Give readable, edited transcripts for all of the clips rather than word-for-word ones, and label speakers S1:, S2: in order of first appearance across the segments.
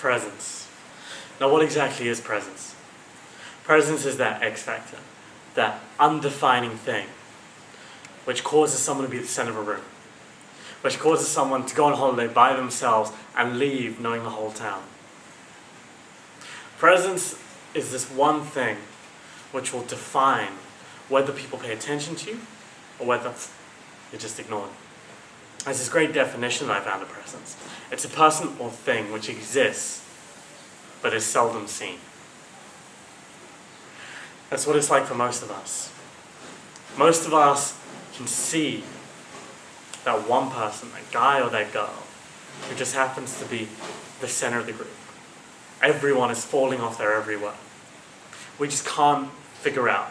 S1: Presence. Now what exactly is presence? Presence is that X factor, that undefining thing, which causes someone to be at the center of a room, which causes someone to go on holiday by themselves and leave knowing the whole town. Presence is this one thing which will define whether people pay attention to you or whether you just ignore it. There's this great definition that I found of presence. It's a person or thing which exists but is seldom seen. That's what it's like for most of us. Most of us can see that one person, that guy or that girl, who just happens to be the center of the group. Everyone is falling off their every word. We just can't figure out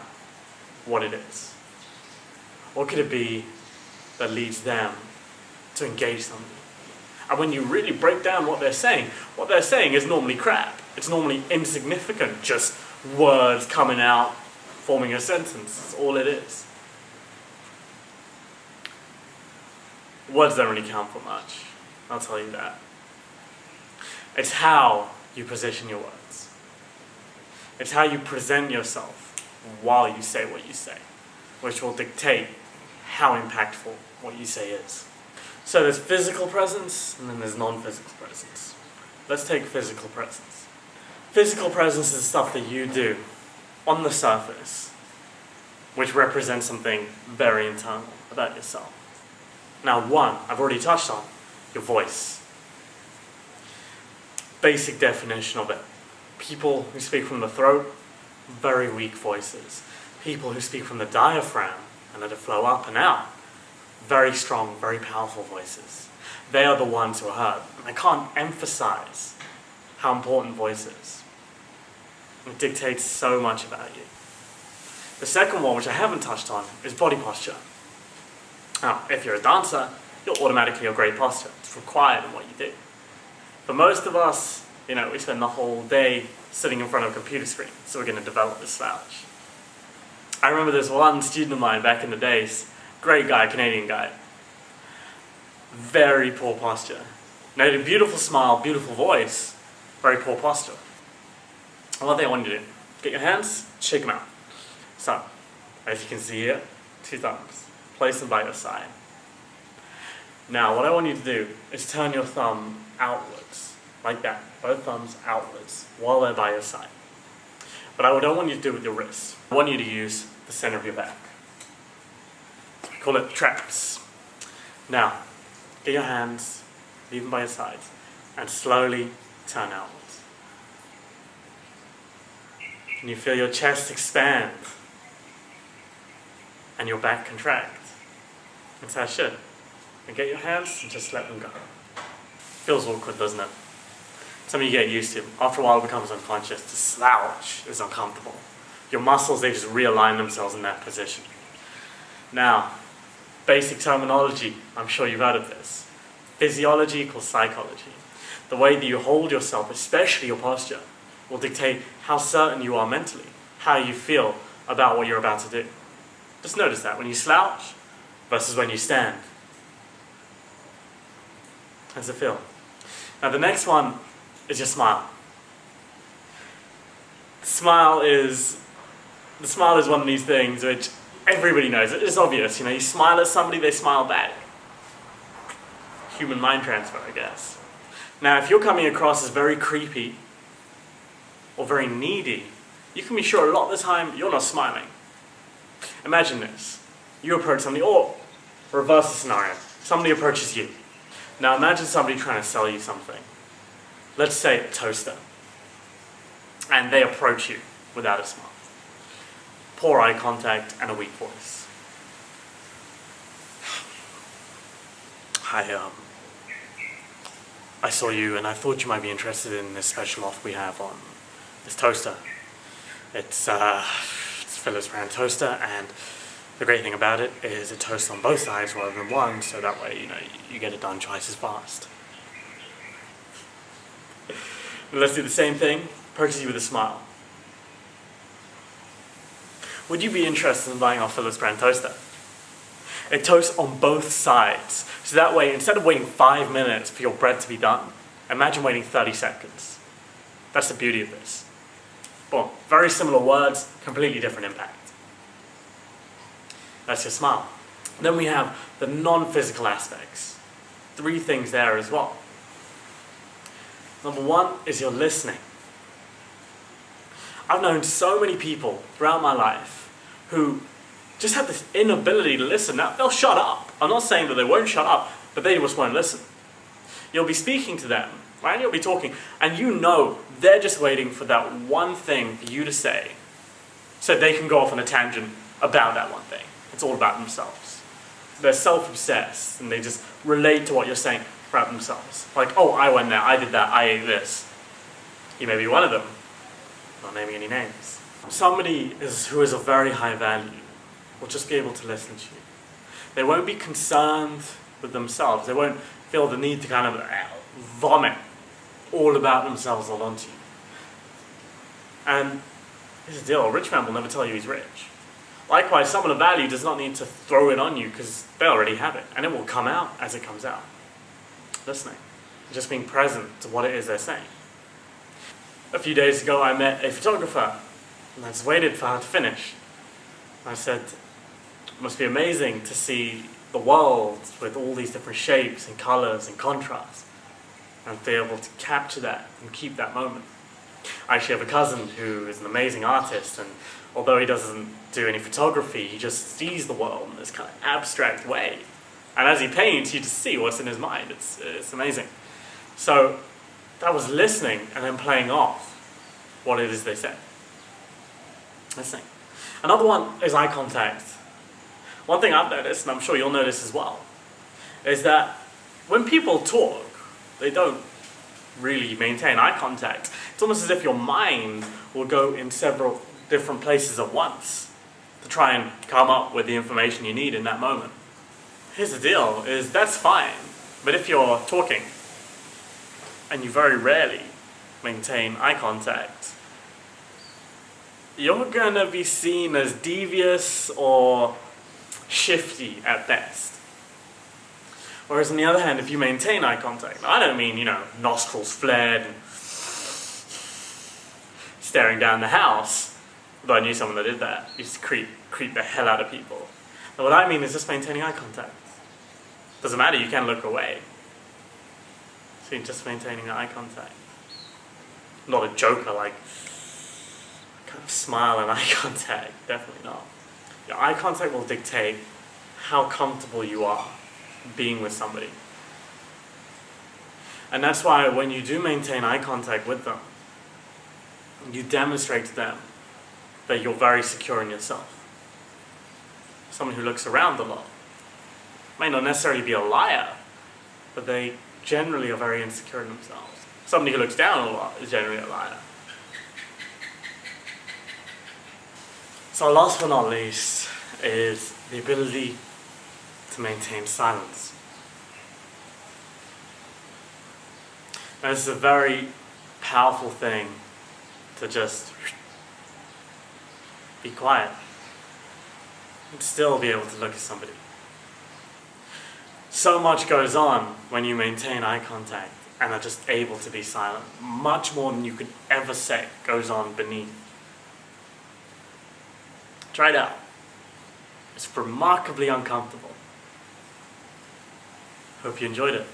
S1: what it is. What could it be that leads them to engage somebody? And when you really break down what they're saying is normally crap. It's normally insignificant, just words coming out, forming a sentence. That's all it is. Words don't really count for much, I'll tell you that. It's how you position your words. It's how you present yourself while you say what you say, which will dictate how impactful what you say is. So there's physical presence, and then there's non-physical presence. Let's take physical presence. Physical presence is stuff that you do on the surface, which represents something very internal about yourself. Now one, I've already touched on, your voice. Basic definition of it. People who speak from the throat, very weak voices. People who speak from the diaphragm and let it flow up and out, very strong, very powerful voices. They are the ones who are heard. And I can't emphasize how important voice is. It dictates so much about you. The second one, which I haven't touched on, is body posture. Now, if you're a dancer, you're automatically a great posture. It's required in what you do. For most of us, we spend the whole day sitting in front of a computer screen, so we're going to develop this slouch. I remember this one student of mine back in the days, great guy, Canadian guy. Very poor posture. Now, he had a beautiful smile, beautiful voice, very poor posture. And one thing I want you to do, get your hands, shake them out. So, as you can see here, 2 thumbs. Place them by your side. Now, what I want you to do is turn your thumb outwards, like that, both thumbs outwards, while they're by your side. But I don't want you to do it with your wrists. I want you to use the center of your back. We call it traps. Now, get your hands, leave them by your sides, and slowly turn outwards. And you feel your chest expand and your back contract. That's how it should. And get your hands and just let them go. Feels awkward, doesn't it? Something you get used to. After a while it becomes unconscious. The slouch is uncomfortable. Your muscles, they just realign themselves in that position. Now, basic terminology, I'm sure you've heard of this. Physiology equals psychology. The way that you hold yourself, especially your posture, will dictate how certain you are mentally, how you feel about what you're about to do. Just notice that when you slouch versus when you stand. How does it feel? Now the next one is your smile. The smile is one of these things which everybody knows. It's obvious, you smile at somebody, they smile back. Human mind transfer, I guess. Now if you're coming across as very creepy or very needy, you can be sure a lot of the time you're not smiling. Imagine this. You approach somebody, or reverse the scenario. Somebody approaches you. Now imagine somebody trying to sell you something. Let's say a toaster. And they approach you without a smile. Poor eye contact and a weak voice. I saw you and I thought you might be interested in this special offer we have on this toaster. It's Philips brand toaster, and the great thing about it is it toasts on both sides rather than one, so that way you get it done twice as fast. Let's do the same thing. Approaches you with a smile. Would you be interested in buying our Philips brand toaster? It toasts on both sides, so that way instead of waiting 5 minutes for your bread to be done, imagine waiting 30 seconds. That's the beauty of this. Boom. Very similar words, completely different impact. That's your smile. Then we have the non-physical aspects. 3 things there as well. Number 1 is your listening. I've known so many people throughout my life who just have this inability to listen. Now, they'll shut up. I'm not saying that they won't shut up, but they just won't listen. You'll be speaking to them, right? You'll be talking, and you know they're just waiting for that one thing for you to say so they can go off on a tangent about that one thing. It's all about themselves. They're self-obsessed, and they just relate to what you're saying about themselves. Like, oh, I went there, I did that, I ate this. You may be one of them. Not naming any names. Somebody who is of very high value will just be able to listen to you. They won't be concerned with themselves. They won't feel the need to kind of vomit all about themselves all onto you. And here's the deal, a rich man will never tell you he's rich. Likewise, someone of value does not need to throw it on you because they already have it, and it will come out as it comes out. Listening, just being present to what it is they're saying. A few days ago I met a photographer, and I just waited for her to finish. I said, it must be amazing to see the world with all these different shapes and colours and contrasts, and be able to capture that and keep that moment. I actually have a cousin who is an amazing artist, and although he doesn't do any photography, he just sees the world in this kind of abstract way. And as he paints, you just see what's in his mind. It's amazing. So that was listening and then playing off what it is they said. Listening. Another one is eye contact. One thing I've noticed, and I'm sure you'll notice as well, is that when people talk, they don't really maintain eye contact. It's almost as if your mind will go in several different places at once to try and come up with the information you need in that moment. Here's the deal, is that's fine, but if you're talking and you very rarely maintain eye contact, you're going to be seen as devious or shifty at best. Whereas on the other hand, if you maintain eye contact, I don't mean, nostrils flared and staring down the house, although I knew someone that did that. Used to creep the hell out of people. And what I mean is just maintaining eye contact. Doesn't matter, you can look away. So you're just maintaining eye contact. Not a joker, like kind of smile and eye contact, definitely not. Your eye contact will dictate how comfortable you are being with somebody. And that's why when you do maintain eye contact with them, you demonstrate to them that you're very secure in yourself. Someone who looks around a lot may not necessarily be a liar, but they generally are very insecure in themselves. Somebody who looks down a lot is generally a liar. So last but not least is the ability to maintain silence. Now, this is a very powerful thing to just be quiet and still be able to look at somebody. So much goes on when you maintain eye contact and are just able to be silent. Much more than you could ever say goes on beneath. Try it out. It's remarkably uncomfortable. Hope you enjoyed it.